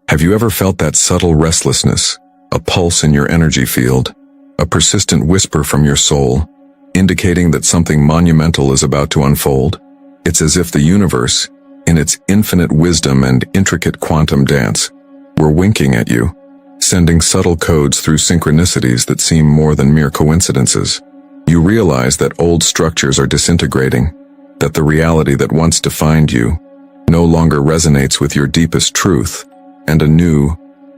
Have you ever felt that subtle restlessness, a pulse in your energy field, a persistent whisper from your soul, indicating that something monumental is about to unfold? It's as if the universe, in its infinite wisdom and intricate quantum dance, were winking at you, sending subtle codes through synchronicities that seem more than mere coincidences. You realize that old structures are disintegrating, that the reality that once defined you no longer resonates with your deepest truth, and a new,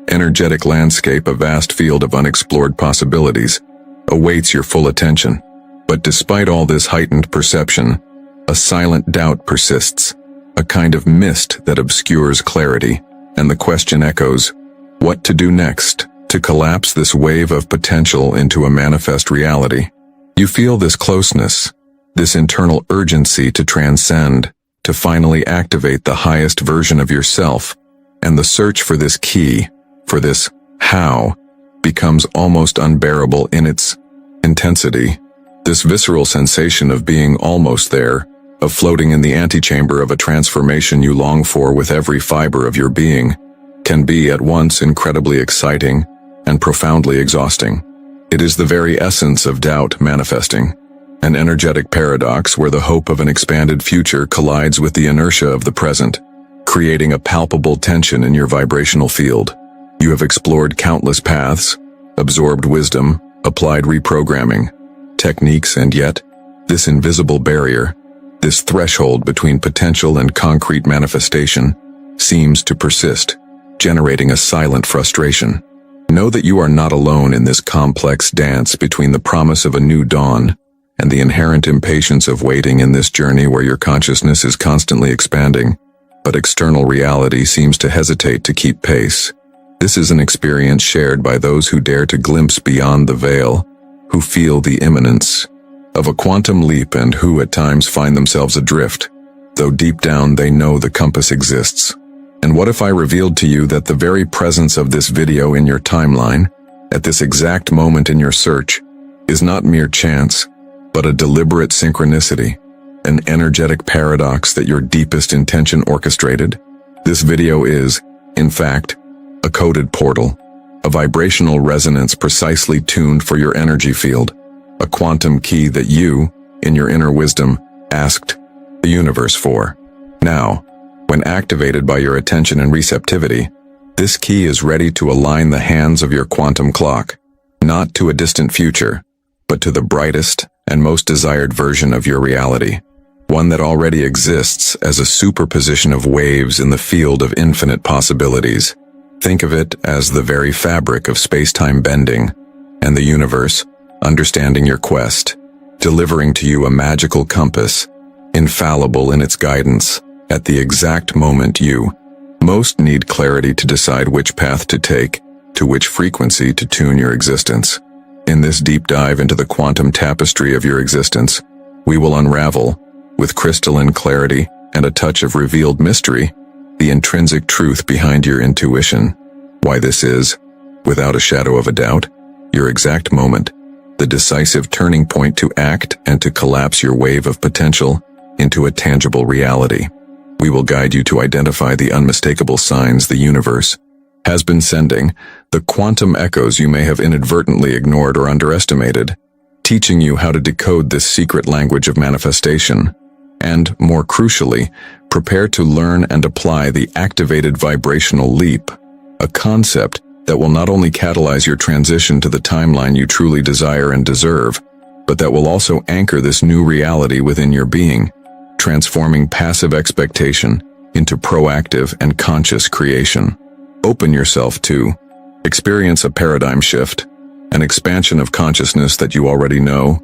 energetic landscape, a vast field of unexplored possibilities, awaits your full attention. But despite all this heightened perception, a silent doubt persists, a kind of mist that obscures clarity, and the question echoes, what to do next to collapse this wave of potential into a manifest reality? You feel this closeness, this internal urgency to transcend, to finally activate the highest version of yourself, and the search for this key, for this how, becomes almost unbearable in its intensity. This visceral sensation of being almost there, of floating in the antechamber of a transformation you long for with every fiber of your being, can be at once incredibly exciting and profoundly exhausting. It is the very essence of doubt manifesting, an energetic paradox where the hope of an expanded future collides with the inertia of the present, creating a palpable tension in your vibrational field. You have explored countless paths, absorbed wisdom, applied reprogramming techniques, and yet, this invisible barrier, this threshold between potential and concrete manifestation, seems to persist, generating a silent frustration. Know that you are not alone in this complex dance between the promise of a new dawn and the inherent impatience of waiting in this journey where your consciousness is constantly expanding, but external reality seems to hesitate to keep pace. This is an experience shared by those who dare to glimpse beyond the veil, who feel the imminence of a quantum leap and who at times find themselves adrift, though deep down they know the compass exists. And what if I revealed to you that the very presence of this video in your timeline, at this exact moment in your search, is not mere chance, but a deliberate synchronicity, an energetic paradox that your deepest intention orchestrated? This video is, in fact, a coded portal, a vibrational resonance precisely tuned for your energy field, a quantum key that you, in your inner wisdom, asked the universe for. Now, when activated by your attention and receptivity, this key is ready to align the hands of your quantum clock, not to a distant future, but to the brightest and most desired version of your reality, one that already exists as a superposition of waves in the field of infinite possibilities. Think of it as the very fabric of space-time bending, and the universe, understanding your quest, delivering to you a magical compass, infallible in its guidance, at the exact moment you most need clarity to decide which path to take, to which frequency to tune your existence. In this deep dive into the quantum tapestry of your existence, we will unravel, with crystalline clarity and a touch of revealed mystery, the intrinsic truth behind your intuition. Why this is, without a shadow of a doubt, your exact moment, the decisive turning point to act and to collapse your wave of potential into a tangible reality. We will guide you to identify the unmistakable signs the universe has been sending, the quantum echoes you may have inadvertently ignored or underestimated, teaching you how to decode this secret language of manifestation, and, more crucially, prepare to learn and apply the activated vibrational leap, a concept that will not only catalyze your transition to the timeline you truly desire and deserve, but that will also anchor this new reality within your being, transforming passive expectation into proactive and conscious creation. Open yourself to experience a paradigm shift, an expansion of consciousness that you already know,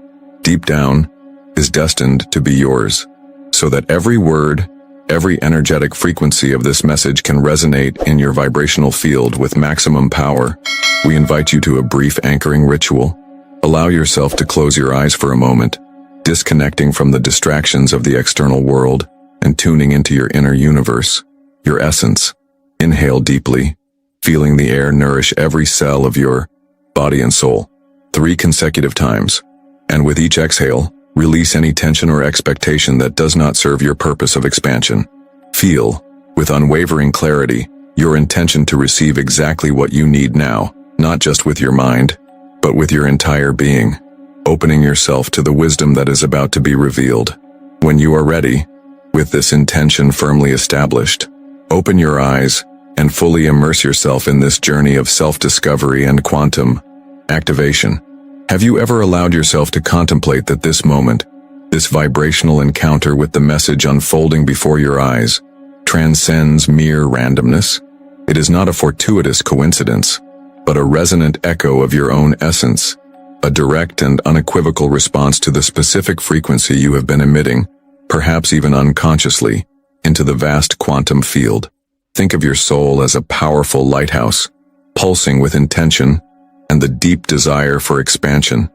deep down, is destined to be yours, so that every word, every energetic frequency of this message can resonate in your vibrational field with maximum power. We invite you to a brief anchoring ritual. Allow yourself to close your eyes for a moment, disconnecting from the distractions of the external world and tuning into your inner universe, your essence. Inhale deeply, feeling the air nourish every cell of your body and soul, 3 consecutive times. And with each exhale, release any tension or expectation that does not serve your purpose of expansion. Feel, with unwavering clarity, your intention to receive exactly what you need now, not just with your mind, but with your entire being, opening yourself to the wisdom that is about to be revealed. When you are ready, with this intention firmly established, open your eyes and fully immerse yourself in this journey of self-discovery and quantum activation. Have you ever allowed yourself to contemplate that this moment, this vibrational encounter with the message unfolding before your eyes, transcends mere randomness? It is not a fortuitous coincidence, but a resonant echo of your own essence, a direct and unequivocal response to the specific frequency you have been emitting, perhaps even unconsciously, into the vast quantum field. Think of your soul as a powerful lighthouse, pulsing with intention and the deep desire for expansion,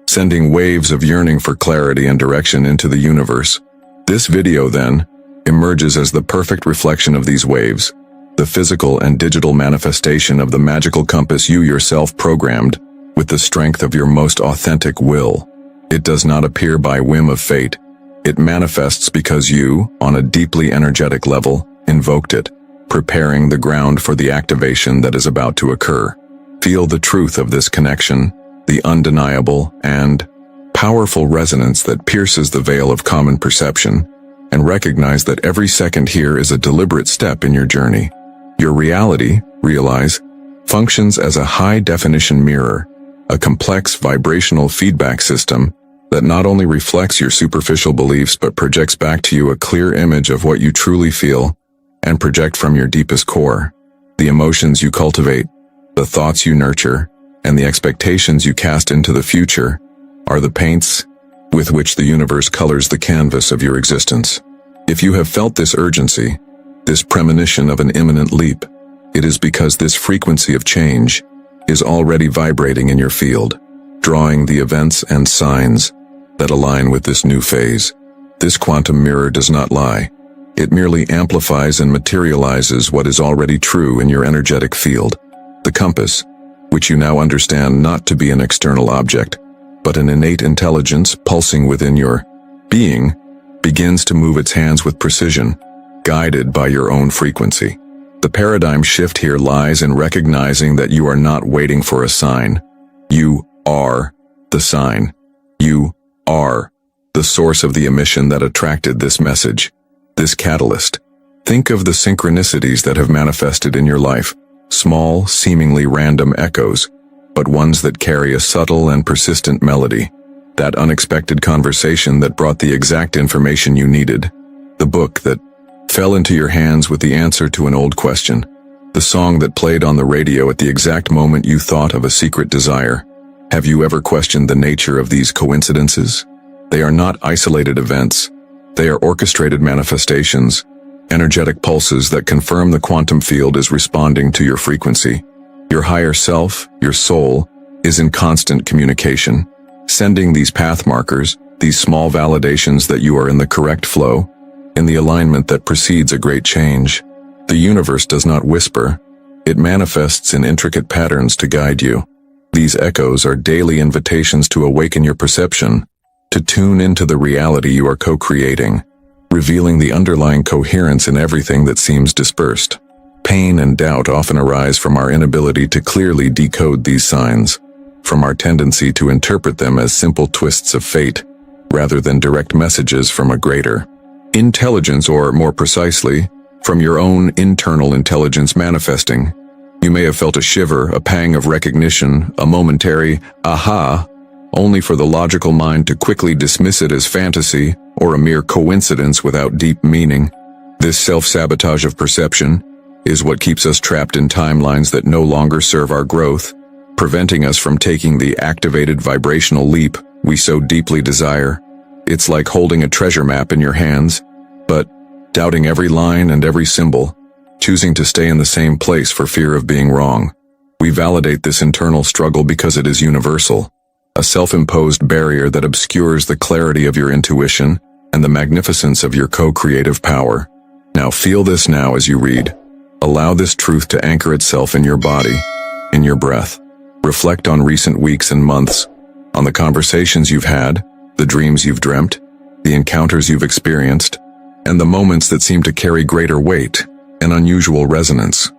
sending waves of yearning for clarity and direction into the universe. This video, then, emerges as the perfect reflection of these waves, the physical and digital manifestation of the magical compass you yourself programmed with the strength of your most authentic will. It does not appear by whim of fate. It manifests because you, on a deeply energetic level, invoked it, preparing the ground for the activation that is about to occur. Feel the truth of this connection, the undeniable and powerful resonance that pierces the veil of common perception, and recognize that every second here is a deliberate step in your journey. Your reality, realize, functions as a high-definition mirror, a complex vibrational feedback system that not only reflects your superficial beliefs but projects back to you a clear image of what you truly feel and project from your deepest core. The emotions you cultivate, the thoughts you nurture, and the expectations you cast into the future are the paints with which the universe colors the canvas of your existence. If you have felt this urgency, this premonition of an imminent leap, it is because this frequency of change is already vibrating in your field, drawing the events and signs that align with this new phase. This quantum mirror does not lie. It merely amplifies and materializes what is already true in your energetic field. The compass, which you now understand not to be an external object, but an innate intelligence pulsing within your being, begins to move its hands with precision, guided by your own frequency. The paradigm shift here lies in recognizing that you are not waiting for a sign. You are the sign. You are the source of the emission that attracted this message, this catalyst. Think of the synchronicities that have manifested in your life, small, seemingly random echoes, but ones that carry a subtle and persistent melody. That unexpected conversation that brought the exact information you needed. The book that fell into your hands with the answer to an old question. The song that played on the radio at the exact moment you thought of a secret desire. Have you ever questioned the nature of these coincidences? They are not isolated events. They are orchestrated manifestations, energetic pulses that confirm the quantum field is responding to your frequency. Your higher self, your soul, is in constant communication, sending these path markers, these small validations that you are in the correct flow, in the alignment that precedes a great change. The universe does not whisper. It manifests in intricate patterns to guide you. These echoes are daily invitations to awaken your perception, to tune into the reality you are co-creating, revealing the underlying coherence in everything that seems dispersed. Pain and doubt often arise from our inability to clearly decode these signs, from our tendency to interpret them as simple twists of fate, rather than direct messages from a greater intelligence, or more precisely, from your own internal intelligence manifesting. You may have felt a shiver, a pang of recognition, a momentary aha, only for the logical mind to quickly dismiss it as fantasy or a mere coincidence without deep meaning. This self-sabotage of perception is what keeps us trapped in timelines that no longer serve our growth, preventing us from taking the activated vibrational leap we so deeply desire. It's like holding a treasure map in your hands, but doubting every line and every symbol, choosing to stay in the same place for fear of being wrong. We validate this internal struggle because it is universal, a self-imposed barrier that obscures the clarity of your intuition and the magnificence of your co-creative power. Now feel this now as you read. Allow this truth to anchor itself in your body, in your breath. Reflect on recent weeks and months, on the conversations you've had, the dreams you've dreamt, the encounters you've experienced, and the moments that seem to carry greater weight and unusual resonance.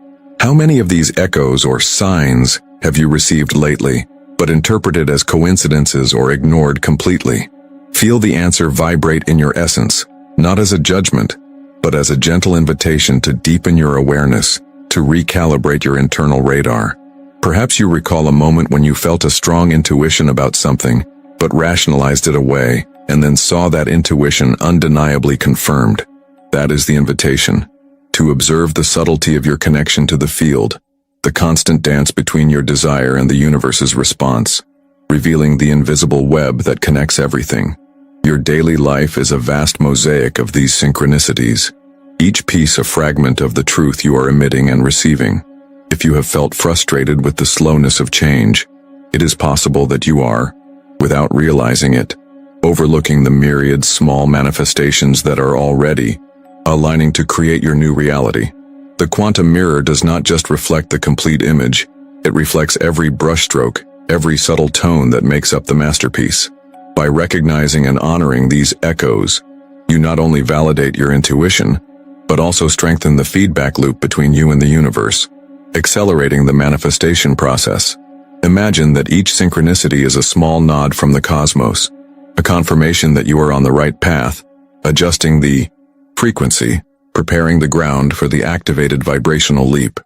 How many of these echoes or signs have you received lately, but interpreted as coincidences or ignored completely? Feel the answer vibrate in your essence, not as a judgment, but as a gentle invitation to deepen your awareness, to recalibrate your internal radar. Perhaps you recall a moment when you felt a strong intuition about something, but rationalized it away, and then saw that intuition undeniably confirmed. That is the invitation, to observe the subtlety of your connection to the field, the constant dance between your desire and the universe's response, revealing the invisible web that connects everything. Your daily life is a vast mosaic of these synchronicities, each piece a fragment of the truth you are emitting and receiving. If you have felt frustrated with the slowness of change, it is possible that you are, without realizing it, overlooking the myriad small manifestations that are already aligning to create your new reality. The quantum mirror does not just reflect the complete image, it reflects every brushstroke, every subtle tone that makes up the masterpiece. By recognizing and honoring these echoes, you not only validate your intuition, but also strengthen the feedback loop between you and the universe, accelerating the manifestation process. Imagine that each synchronicity is a small nod from the cosmos, a confirmation that you are on the right path, adjusting the frequency, preparing the ground for the activated vibrational leap.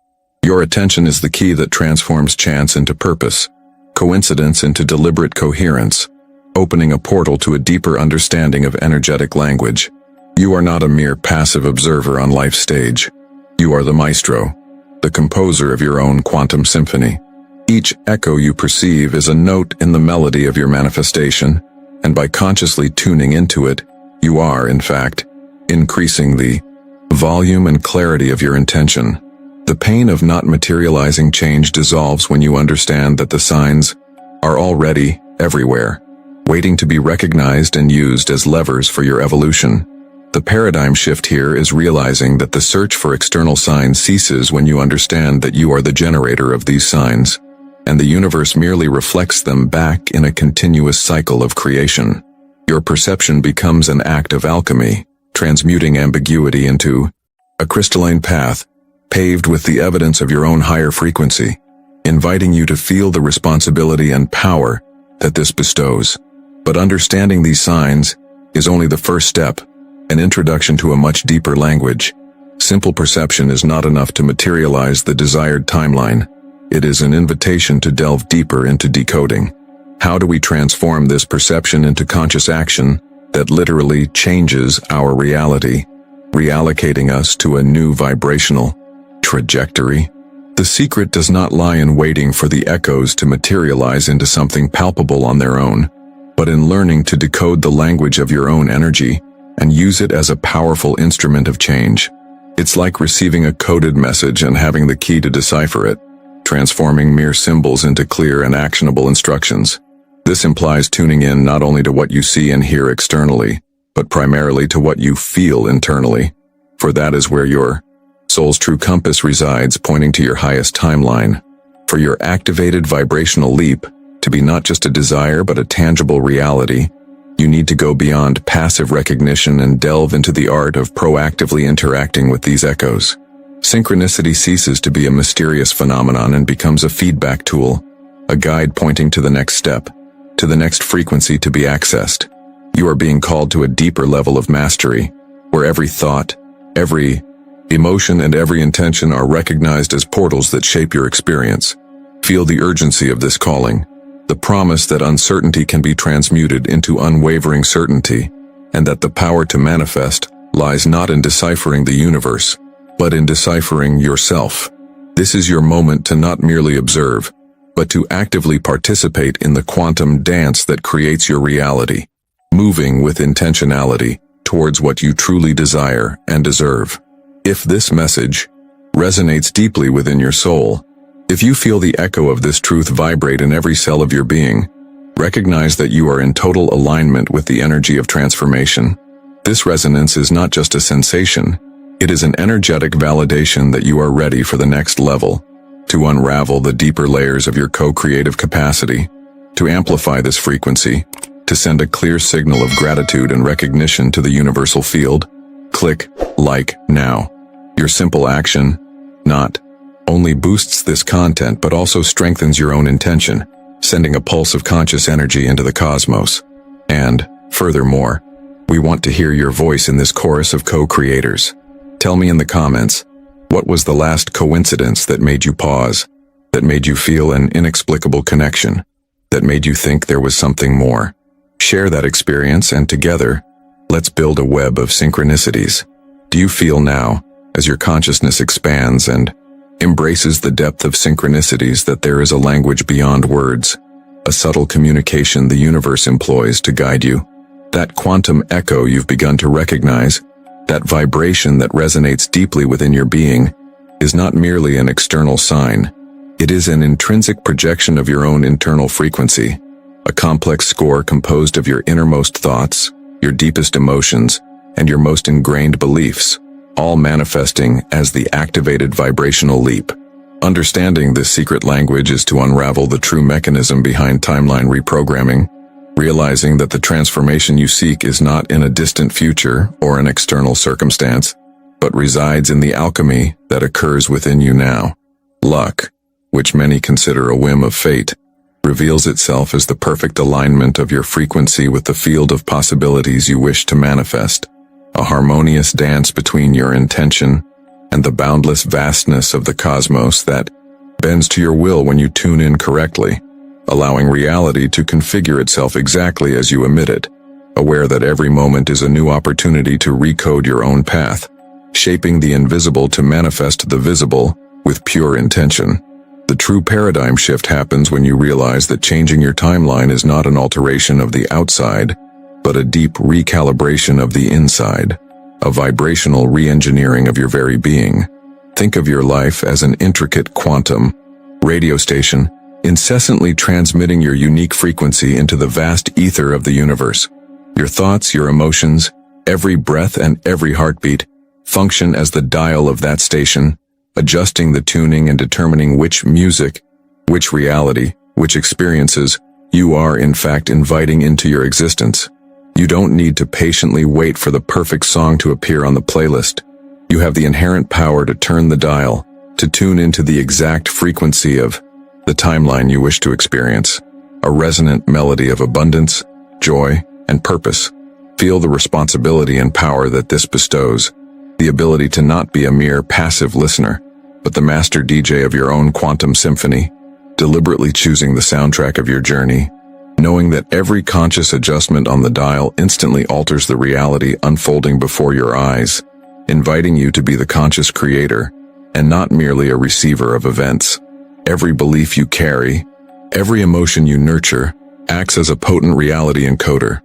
Your attention is the key that transforms chance into purpose, coincidence into deliberate coherence, opening a portal to a deeper understanding of energetic language. You are not a mere passive observer on life's stage. You are the maestro, the composer of your own quantum symphony. Each echo you perceive is a note in the melody of your manifestation, and by consciously tuning into it, you are, in fact, increasing the volume and clarity of your intention. The pain of not materializing change dissolves when you understand that the signs are already everywhere, waiting to be recognized and used as levers for your evolution. The paradigm shift here is realizing that the search for external signs ceases when you understand that you are the generator of these signs, and the universe merely reflects them back in a continuous cycle of creation. Your perception becomes an act of alchemy, transmuting ambiguity into a crystalline path, paved with the evidence of your own higher frequency, inviting you to feel the responsibility and power that this bestows. But understanding these signs is only the first step, an introduction to a much deeper language. Simple perception is not enough to materialize the desired timeline. It is an invitation to delve deeper into decoding. How do we transform this perception into conscious action that literally changes our reality, reallocating us to a new vibrational trajectory? The secret does not lie in waiting for the echoes to materialize into something palpable on their own, but in learning to decode the language of your own energy and use it as a powerful instrument of change. It's like receiving a coded message and having the key to decipher it, transforming mere symbols into clear and actionable instructions. This implies tuning in not only to what you see and hear externally, but primarily to what you feel internally, for that is where your soul's true compass resides, pointing to your highest timeline. For your activated vibrational leap to be not just a desire but a tangible reality, you need to go beyond passive recognition and delve into the art of proactively interacting with these echoes. Synchronicity ceases to be a mysterious phenomenon and becomes a feedback tool, a guide pointing to the next step, to the next frequency to be accessed. You are being called to a deeper level of mastery, where every thought, every emotion, and every intention are recognized as portals that shape your experience. Feel the urgency of this calling, the promise that uncertainty can be transmuted into unwavering certainty, and that the power to manifest lies not in deciphering the universe, but in deciphering yourself. This is your moment to not merely observe, but to actively participate in the quantum dance that creates your reality, moving with intentionality towards what you truly desire and deserve. If this message resonates deeply within your soul, if you feel the echo of this truth vibrate in every cell of your being, recognize that you are in total alignment with the energy of transformation. This resonance is not just a sensation, it is an energetic validation that you are ready for the next level, to unravel the deeper layers of your co-creative capacity, to amplify this frequency, to send a clear signal of gratitude and recognition to the universal field. Click like now. Your simple action, not only boosts this content but also strengthens your own intention, sending a pulse of conscious energy into the cosmos. And, furthermore, we want to hear your voice in this chorus of co-creators. Tell me in the comments, what was the last coincidence that made you pause, that made you feel an inexplicable connection, that made you think there was something more? Share that experience, and together, let's build a web of synchronicities. Do you feel now, as your consciousness expands and embraces the depth of synchronicities, that there is a language beyond words, a subtle communication the universe employs to guide you? That quantum echo you've begun to recognize, that vibration that resonates deeply within your being, is not merely an external sign. It is an intrinsic projection of your own internal frequency, a complex score composed of your innermost thoughts, your deepest emotions, and your most ingrained beliefs, all manifesting as the activated vibrational leap. Understanding this secret language is to unravel the true mechanism behind timeline reprogramming, realizing that the transformation you seek is not in a distant future or an external circumstance, but resides in the alchemy that occurs within you now. Luck, which many consider a whim of fate, reveals itself as the perfect alignment of your frequency with the field of possibilities you wish to manifest, a harmonious dance between your intention and the boundless vastness of the cosmos that bends to your will when you tune in correctly, allowing reality to configure itself exactly as you emit it, aware that every moment is a new opportunity to recode your own path, shaping the invisible to manifest the visible with pure intention. The true paradigm shift happens when you realize that changing your timeline is not an alteration of the outside, but a deep recalibration of the inside, a vibrational re-engineering of your very being. Think of your life as an intricate quantum radio station, incessantly transmitting your unique frequency into the vast ether of the universe. Your thoughts, your emotions, every breath and every heartbeat function as the dial of that station, adjusting the tuning and determining which music, which reality, which experiences you are in fact inviting into your existence. You don't need to patiently wait for the perfect song to appear on the playlist. You have the inherent power to turn the dial, to tune into the exact frequency of the timeline you wish to experience, a resonant melody of abundance, joy, and purpose. Feel the responsibility and power that this bestows, the ability to not be a mere passive listener, but the master DJ of your own quantum symphony, deliberately choosing the soundtrack of your journey, knowing that every conscious adjustment on the dial instantly alters the reality unfolding before your eyes, inviting you to be the conscious creator, and not merely a receiver of events. Every belief you carry, every emotion you nurture, acts as a potent reality encoder,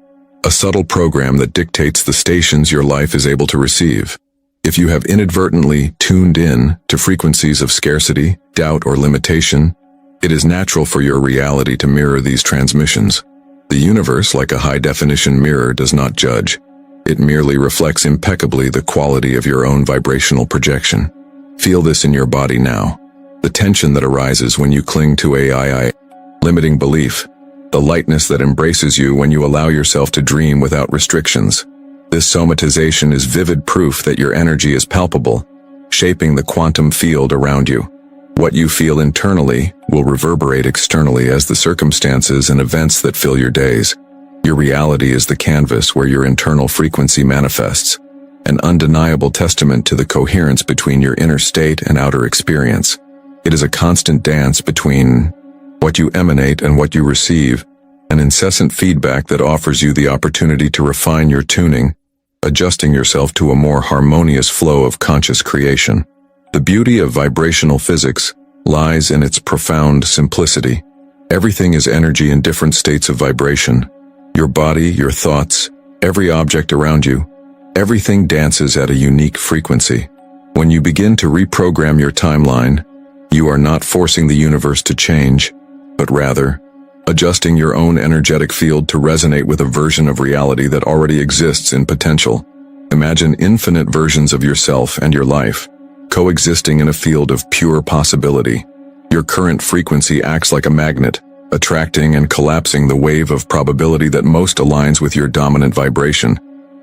a subtle program that dictates the stations your life is able to receive. If you have inadvertently tuned in to frequencies of scarcity, doubt, or limitation, it is natural for your reality to mirror these transmissions. The universe, like a high-definition mirror, does not judge. It merely reflects impeccably the quality of your own vibrational projection. Feel this in your body now. The tension that arises when you cling to a limiting belief. The lightness that embraces you when you allow yourself to dream without restrictions. This somatization is vivid proof that your energy is palpable, shaping the quantum field around you. What you feel internally will reverberate externally as the circumstances and events that fill your days. Your reality is the canvas where your internal frequency manifests, an undeniable testament to the coherence between your inner state and outer experience. It is a constant dance between what you emanate and what you receive, an incessant feedback that offers you the opportunity to refine your tuning, adjusting yourself to a more harmonious flow of conscious creation. The beauty of vibrational physics lies in its profound simplicity. Everything is energy in different states of vibration. Your body, your thoughts, every object around you, everything dances at a unique frequency. When you begin to reprogram your timeline, you are not forcing the universe to change, but rather, adjusting your own energetic field to resonate with a version of reality that already exists in potential. Imagine infinite versions of yourself and your life, coexisting in a field of pure possibility. Your current frequency acts like a magnet, attracting and collapsing the wave of probability that most aligns with your dominant vibration,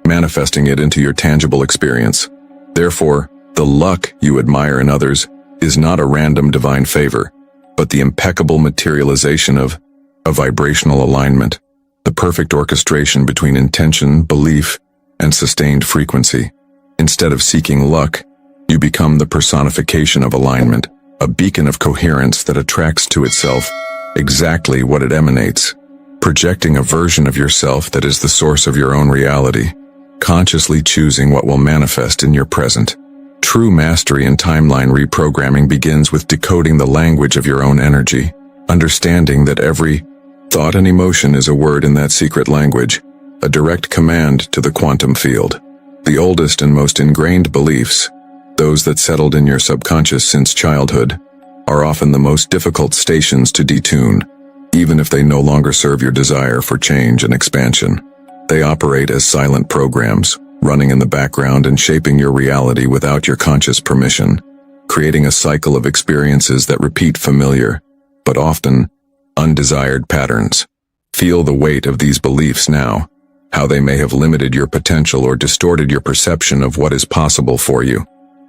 manifesting it into your tangible experience. Therefore, the luck you admire in others is not a random divine favor, but the impeccable materialization of a vibrational alignment, the perfect orchestration between intention, belief, and sustained frequency. Instead of seeking luck, you become the personification of alignment, a beacon of coherence that attracts to itself exactly what it emanates, projecting a version of yourself that is the source of your own reality, consciously choosing what will manifest in your present. True mastery in timeline reprogramming begins with decoding the language of your own energy, understanding that every thought and emotion is a word in that secret language, a direct command to the quantum field. The oldest and most ingrained beliefs, those that settled in your subconscious since childhood, are often the most difficult stations to detune, even if they no longer serve your desire for change and expansion. They operate as silent programs, running in the background and shaping your reality without your conscious permission, creating a cycle of experiences that repeat familiar, but often undesired patterns. Feel the weight of these beliefs now, how they may have limited your potential or distorted your perception of what is possible for you.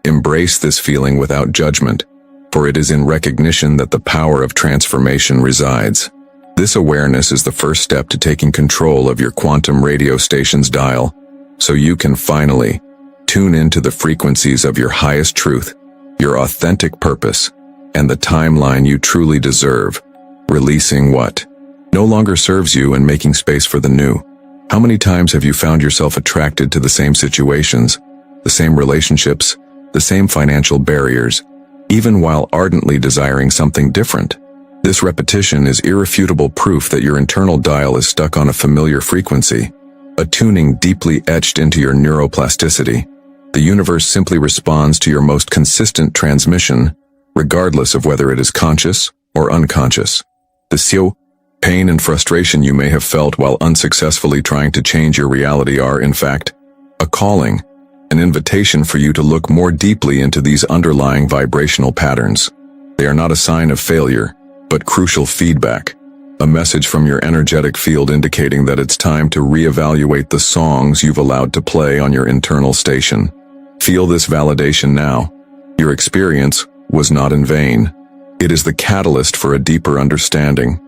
Embrace this feeling without judgment, for it is in recognition that the power of transformation resides. This awareness is the first step to taking control of your quantum radio station's dial, so you can finally tune into the frequencies of your highest truth, your authentic purpose, and the timeline you truly deserve, releasing what no longer serves you and making space for the new. How many times have you found yourself attracted to the same situations, the same relationships, the same financial barriers, even while ardently desiring something different? This repetition is irrefutable proof that your internal dial is stuck on a familiar frequency, a tuning deeply etched into your neuroplasticity. The universe simply responds to your most consistent transmission, regardless of whether it is conscious or unconscious. The pain and frustration you may have felt while unsuccessfully trying to change your reality are, in fact, a calling, an invitation for you to look more deeply into these underlying vibrational patterns. They are not a sign of failure, but crucial feedback, a message from your energetic field indicating that it's time to reevaluate the songs you've allowed to play on your internal station. Feel this validation now. Your experience was not in vain. It is the catalyst for a deeper understanding,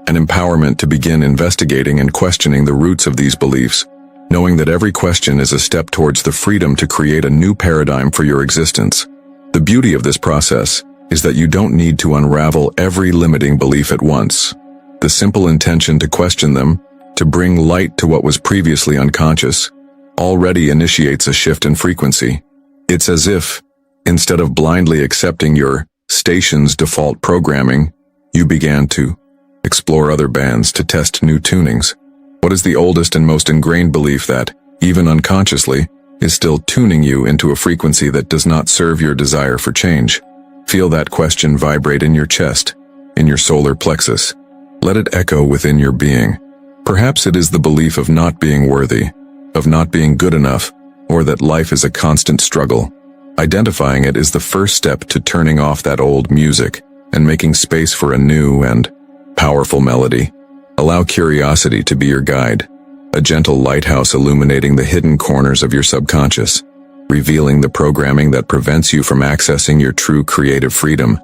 an empowerment to begin investigating and questioning the roots of these beliefs, knowing that every question is a step towards the freedom to create a new paradigm for your existence. The beauty of this process is that you don't need to unravel every limiting belief at once. The simple intention to question them, to bring light to what was previously unconscious, already initiates a shift in frequency. It's as if, instead of blindly accepting your station's default programming, you began to explore other bands to test new tunings. What is the oldest and most ingrained belief that, even unconsciously, is still tuning you into a frequency that does not serve your desire for change? Feel that question vibrate in your chest, in your solar plexus. Let it echo within your being. Perhaps it is the belief of not being worthy, of not being good enough, or that life is a constant struggle. Identifying it is the first step to turning off that old music and making space for a new and powerful melody. Allow curiosity to be your guide, a gentle lighthouse illuminating the hidden corners of your subconscious, revealing the programming that prevents you from accessing your true creative freedom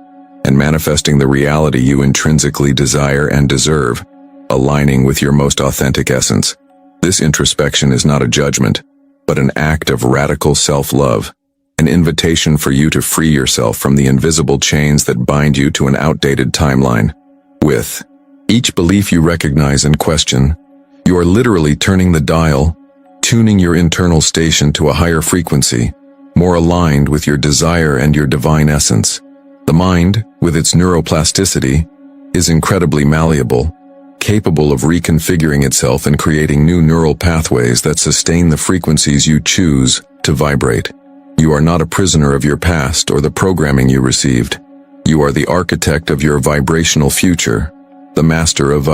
and manifesting the reality you intrinsically desire and deserve, aligning with your most authentic essence. This introspection is not a judgment, but an act of radical self-love, an invitation for you to free yourself from the invisible chains that bind you to an outdated timeline. With each belief you recognize and question, you are literally turning the dial, tuning your internal station to a higher frequency, more aligned with your desire and your divine essence. The mind, with its neuroplasticity, is incredibly malleable, capable of reconfiguring itself and creating new neural pathways that sustain the frequencies you choose to vibrate. You are not a prisoner of your past or the programming you received. You are the architect of your vibrational future, the master of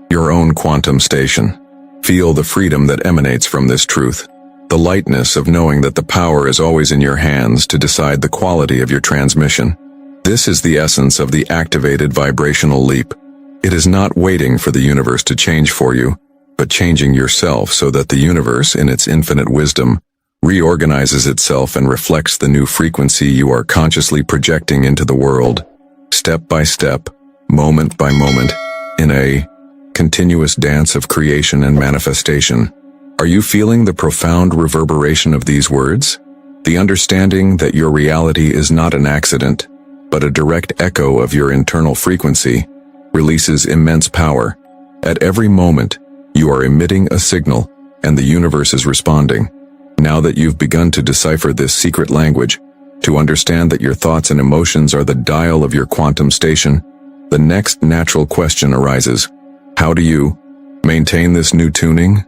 your own quantum station. Feel the freedom that emanates from this truth, the lightness of knowing that the power is always in your hands to decide the quality of your transmission. This is the essence of the activated vibrational leap. It is not waiting for the universe to change for you, but changing yourself so that the universe, in its infinite wisdom, reorganizes itself and reflects the new frequency you are consciously projecting into the world, step by step, moment by moment, in a continuous dance of creation and manifestation. Are you feeling the profound reverberation of these words? The understanding that your reality is not an accident, but a direct echo of your internal frequency, releases immense power. At every moment, you are emitting a signal, and the universe is responding. Now that you've begun to decipher this secret language, to understand that your thoughts and emotions are the dial of your quantum station, the next natural question arises. How do you maintain this new tuning?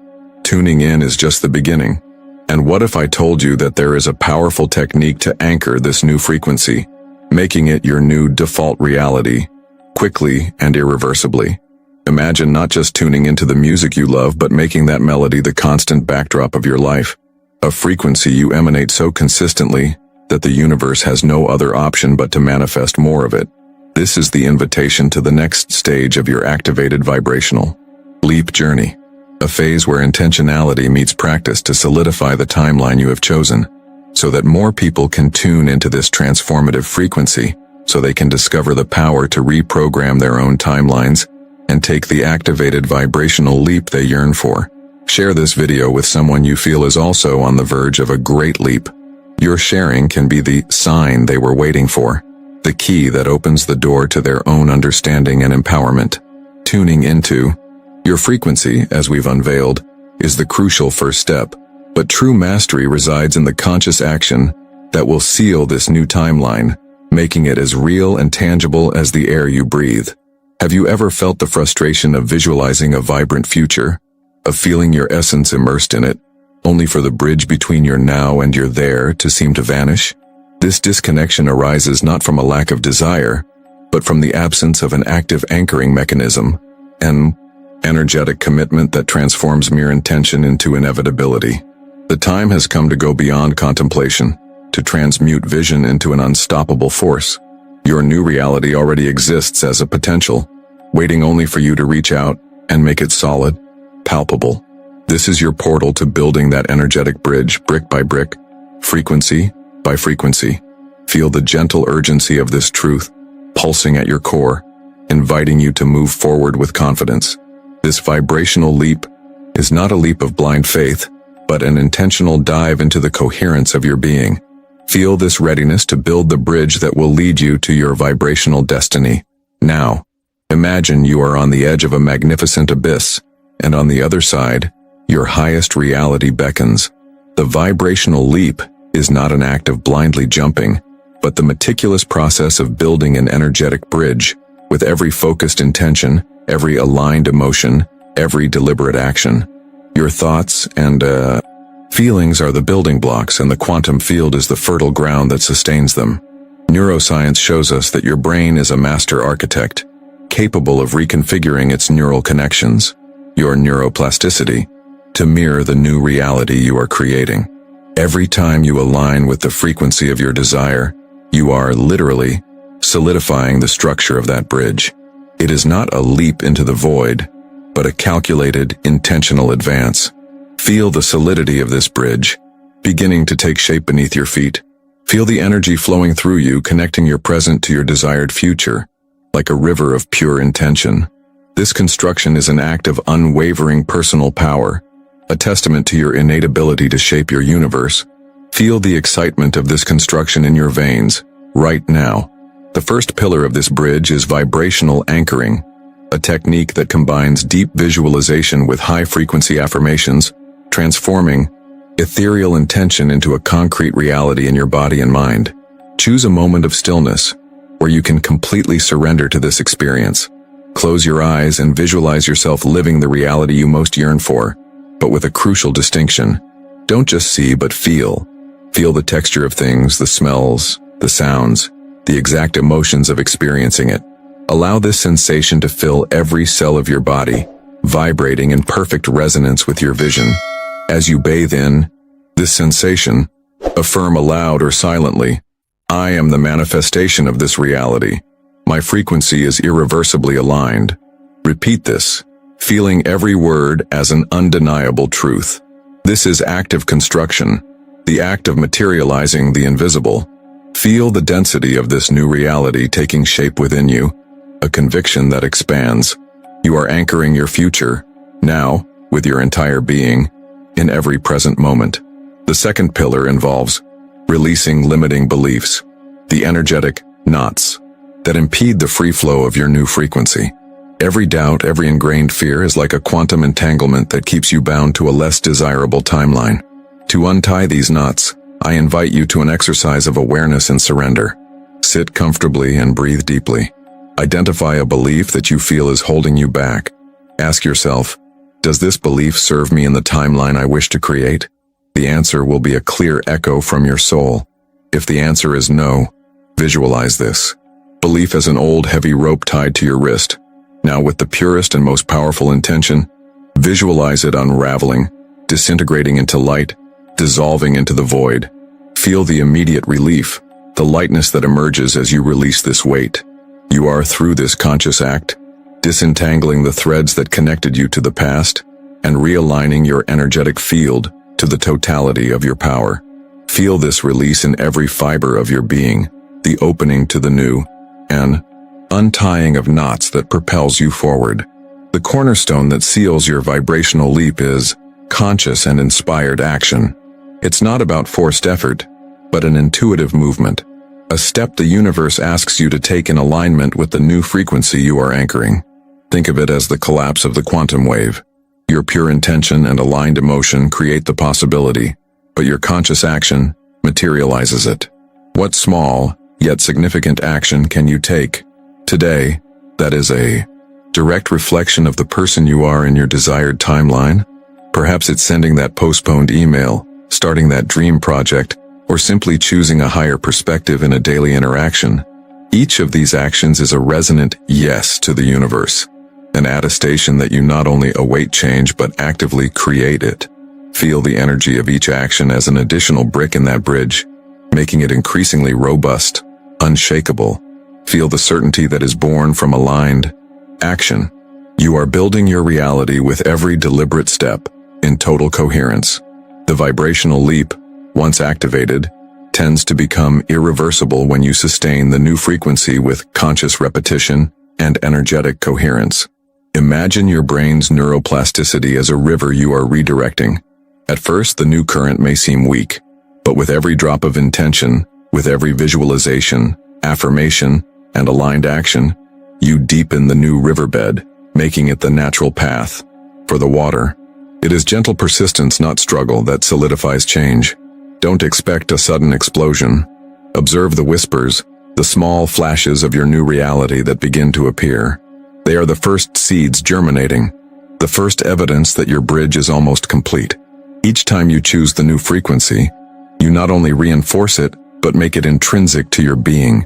Tuning in is just the beginning. And what if I told you that there is a powerful technique to anchor this new frequency, making it your new default reality, quickly and irreversibly? Imagine not just tuning into the music you love, but making that melody the constant backdrop of your life. A frequency you emanate so consistently that the universe has no other option but to manifest more of it. This is the invitation to the next stage of your activated vibrational leap journey, a phase where intentionality meets practice to solidify the timeline you have chosen, so that more people can tune into this transformative frequency, so they can discover the power to reprogram their own timelines and take the activated vibrational leap they yearn for. Share this video with someone you feel is also on the verge of a great leap. Your sharing can be the sign they were waiting for, the key that opens the door to their own understanding and empowerment. Tuning into your frequency, as we've unveiled, is the crucial first step, but true mastery resides in the conscious action that will seal this new timeline, making it as real and tangible as the air you breathe. Have you ever felt the frustration of visualizing a vibrant future, of feeling your essence immersed in it, only for the bridge between your now and your there to seem to vanish? This disconnection arises not from a lack of desire, but from the absence of an active anchoring mechanism, an energetic commitment that transforms mere intention into inevitability. The time has come to go beyond contemplation, to transmute vision into an unstoppable force. Your new reality already exists as a potential, waiting only for you to reach out and make it solid, palpable. This is your portal to building that energetic bridge, brick by brick, frequency by frequency. Feel the gentle urgency of this truth, pulsing at your core, inviting you to move forward with confidence. This vibrational leap is not a leap of blind faith, but an intentional dive into the coherence of your being. Feel this readiness to build the bridge that will lead you to your vibrational destiny. Now, imagine you are on the edge of a magnificent abyss, and on the other side, your highest reality beckons. The vibrational leap is not an act of blindly jumping, but the meticulous process of building an energetic bridge, with every focused intention, every aligned emotion, every deliberate action. Your thoughts and feelings are the building blocks, and the quantum field is the fertile ground that sustains them. Neuroscience shows us that your brain is a master architect, capable of reconfiguring its neural connections, your neuroplasticity, to mirror the new reality you are creating. Every time you align with the frequency of your desire, you are literally solidifying the structure of that bridge. It is not a leap into the void, but a calculated, intentional advance. Feel the solidity of this bridge, beginning to take shape beneath your feet. Feel the energy flowing through you, connecting your present to your desired future, like a river of pure intention. This construction is an act of unwavering personal power, a testament to your innate ability to shape your universe. Feel the excitement of this construction in your veins, right now. The first pillar of this bridge is vibrational anchoring, a technique that combines deep visualization with high-frequency affirmations, transforming ethereal intention into a concrete reality in your body and mind. Choose a moment of stillness, where you can completely surrender to this experience. Close your eyes and visualize yourself living the reality you most yearn for, but with a crucial distinction. Don't just see, but feel. Feel the texture of things, the smells, the sounds, the exact emotions of experiencing it. Allow this sensation to fill every cell of your body, vibrating in perfect resonance with your vision. As you bathe in this sensation, affirm aloud or silently, "I am the manifestation of this reality. My frequency is irreversibly aligned." Repeat this, feeling every word as an undeniable truth. This is active construction, the act of materializing the invisible. Feel the density of this new reality taking shape within you, a conviction that expands. You are anchoring your future, now, with your entire being, in every present moment. The second pillar involves releasing limiting beliefs, the energetic knots that impede the free flow of your new frequency. Every doubt, every ingrained fear is like a quantum entanglement that keeps you bound to a less desirable timeline. To untie these knots, I invite you to an exercise of awareness and surrender. Sit comfortably and breathe deeply. Identify a belief that you feel is holding you back. Ask yourself, does this belief serve me in the timeline I wish to create? The answer will be a clear echo from your soul. If the answer is no, visualize this belief as an old heavy rope tied to your wrist. Now, with the purest and most powerful intention, visualize it unraveling, disintegrating into light, dissolving into the void. Feel the immediate relief, the lightness that emerges as you release this weight. You are, through this conscious act, disentangling the threads that connected you to the past and realigning your energetic field to the totality of your power. Feel this release in every fiber of your being, the opening to the new, and untying of knots that propels you forward. The cornerstone that seals your vibrational leap is conscious and inspired action. It's not about forced effort, but an intuitive movement, a step the universe asks you to take in alignment with the new frequency you are anchoring. Think of it as the collapse of the quantum wave. Your pure intention and aligned emotion create the possibility, but your conscious action materializes it. What small, yet significant action can you take today that is a direct reflection of the person you are in your desired timeline? Perhaps it's sending that postponed email, starting that dream project, or simply choosing a higher perspective in a daily interaction. Each of these actions is a resonant yes to the universe, an attestation that you not only await change but actively create it. Feel the energy of each action as an additional brick in that bridge, making it increasingly robust, unshakable. Feel the certainty that is born from aligned action. You are building your reality with every deliberate step, in total coherence. The vibrational leap, once activated, tends to become irreversible when you sustain the new frequency with conscious repetition and energetic coherence. Imagine your brain's neuroplasticity as a river you are redirecting. At first, the new current may seem weak, but with every drop of intention, with every visualization, affirmation, and aligned action, you deepen the new riverbed, making it the natural path for the water. It is gentle persistence, not struggle, that solidifies change. Don't expect a sudden explosion. Observe the whispers, the small flashes of your new reality that begin to appear. They are the first seeds germinating, the first evidence that your bridge is almost complete. Each time you choose the new frequency, you not only reinforce it, but make it intrinsic to your being,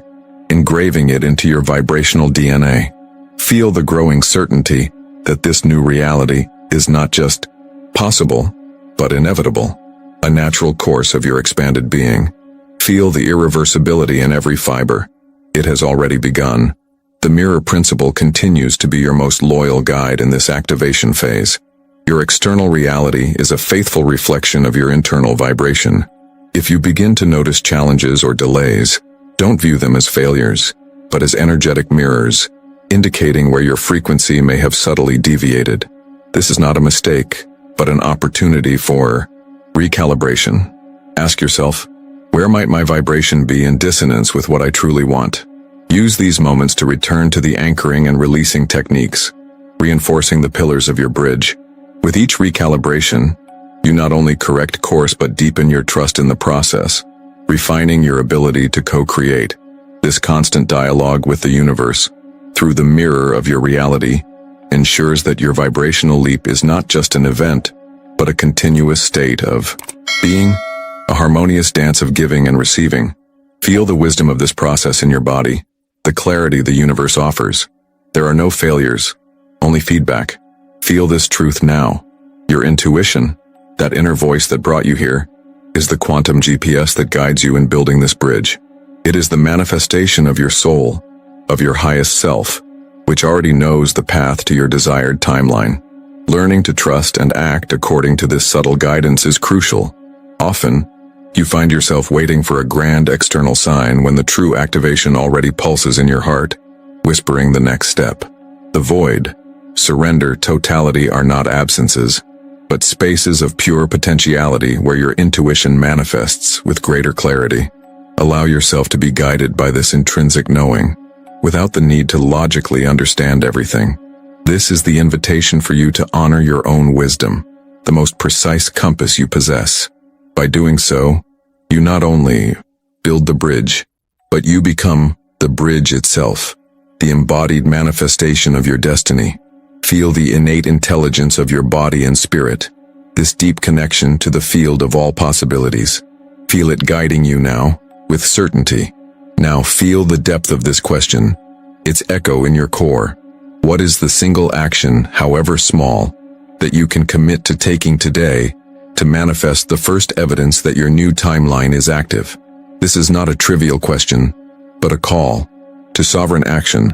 engraving it into your vibrational DNA. Feel the growing certainty that this new reality is not just possible, but inevitable, a natural course of your expanded being. Feel the irreversibility in every fiber. It has already begun. The mirror principle continues to be your most loyal guide in this activation phase. Your external reality is a faithful reflection of your internal vibration. If you begin to notice challenges or delays, don't view them as failures, but as energetic mirrors, indicating where your frequency may have subtly deviated. This is not a mistake, but an opportunity for recalibration. Ask yourself, where might my vibration be in dissonance with what I truly want? Use these moments to return to the anchoring and releasing techniques, reinforcing the pillars of your bridge. With each recalibration, you not only correct course but deepen your trust in the process, refining your ability to co-create. This constant dialogue with the universe, through the mirror of your reality, ensures that your vibrational leap is not just an event, but a continuous state of being, a harmonious dance of giving and receiving. Feel the wisdom of this process in your body, the clarity the universe offers. There are no failures, only feedback. Feel this truth now. Your intuition, that inner voice that brought you here, is the quantum GPS that guides you in building this bridge. It is the manifestation of your soul, of your highest self, which already knows the path to your desired timeline. Learning to trust and act according to this subtle guidance is crucial. Often, You find yourself waiting for a grand external sign when the true activation already pulses in your heart, whispering the next step. The void, surrender, totality are not absences, but spaces of pure potentiality where your intuition manifests with greater clarity. Allow yourself to be guided by this intrinsic knowing, without the need to logically understand everything. This is the invitation for you to honor your own wisdom, the most precise compass you possess. By doing so, you not only build the bridge, but you become the bridge itself, the embodied manifestation of your destiny. Feel the innate intelligence of your body and spirit, this deep connection to the field of all possibilities. Feel it guiding you now, with certainty. Now feel the depth of this question, its echo in your core. What is the single action, however small, that you can commit to taking today to manifest the first evidence that your new timeline is active? This is not a trivial question, but a call to sovereign action,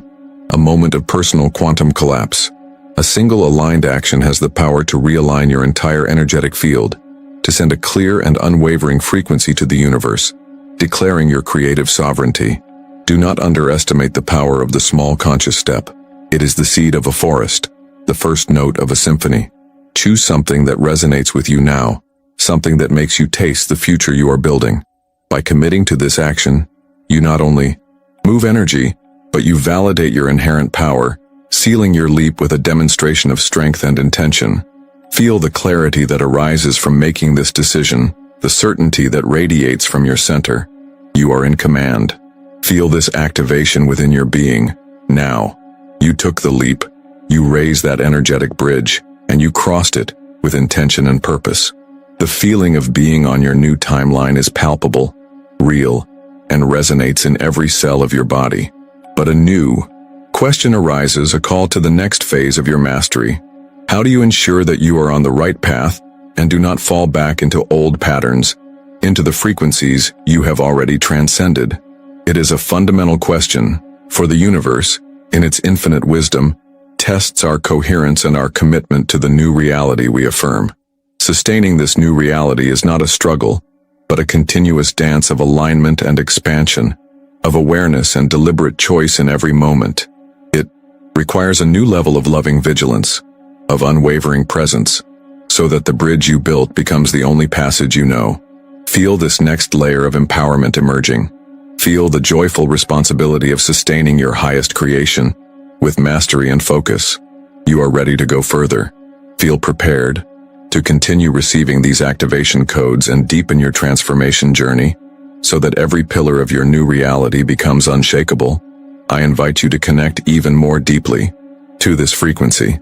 a moment of personal quantum collapse. A single aligned action has the power to realign your entire energetic field, to send a clear and unwavering frequency to the universe, declaring your creative sovereignty. Do not underestimate the power of the small conscious step. It is the seed of a forest, the first note of a symphony. Choose something that resonates with you now, something that makes you taste the future you are building. By committing to this action, you not only move energy, but you validate your inherent power, sealing your leap with a demonstration of strength and intention. Feel the clarity that arises from making this decision, the certainty that radiates from your center. You are in command. Feel this activation within your being. Now, you took the leap, you raised that energetic bridge, and you crossed it with intention and purpose. The feeling of being on your new timeline is palpable, real, and resonates in every cell of your body. But a new question arises, a call to the next phase of your mastery. How do you ensure that you are on the right path and do not fall back into old patterns, into the frequencies you have already transcended? It is a fundamental question, for the universe, in its infinite wisdom, tests our coherence and our commitment to the new reality we affirm. Sustaining this new reality is not a struggle, but a continuous dance of alignment and expansion, of awareness and deliberate choice in every moment. It requires a new level of loving vigilance, of unwavering presence, so that the bridge you built becomes the only passage you know. Feel this next layer of empowerment emerging. Feel the joyful responsibility of sustaining your highest creation. With mastery and focus, you are ready to go further. Feel prepared to continue receiving these activation codes and deepen your transformation journey, so that every pillar of your new reality becomes unshakable. I invite you to connect even more deeply to this frequency.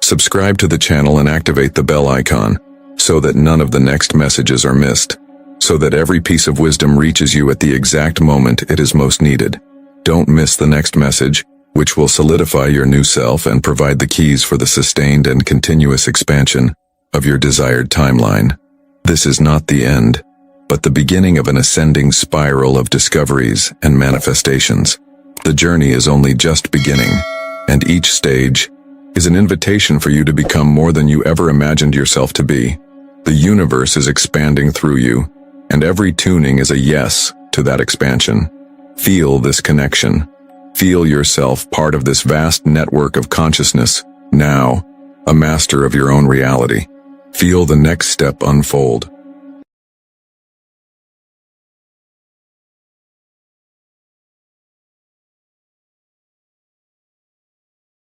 Subscribe to the channel and activate the bell icon, so that none of the next messages are missed, so that every piece of wisdom reaches you at the exact moment it is most needed. Don't miss the next message, which will solidify your new self and provide the keys for the sustained and continuous expansion of your desired timeline. This is not the end, but the beginning of an ascending spiral of discoveries and manifestations. The journey is only just beginning, and each stage is an invitation for you to become more than you ever imagined yourself to be. The universe is expanding through you, and every tuning is a yes to that expansion. Feel this connection. Feel yourself part of this vast network of consciousness, now a master of your own reality. Feel the next step unfold.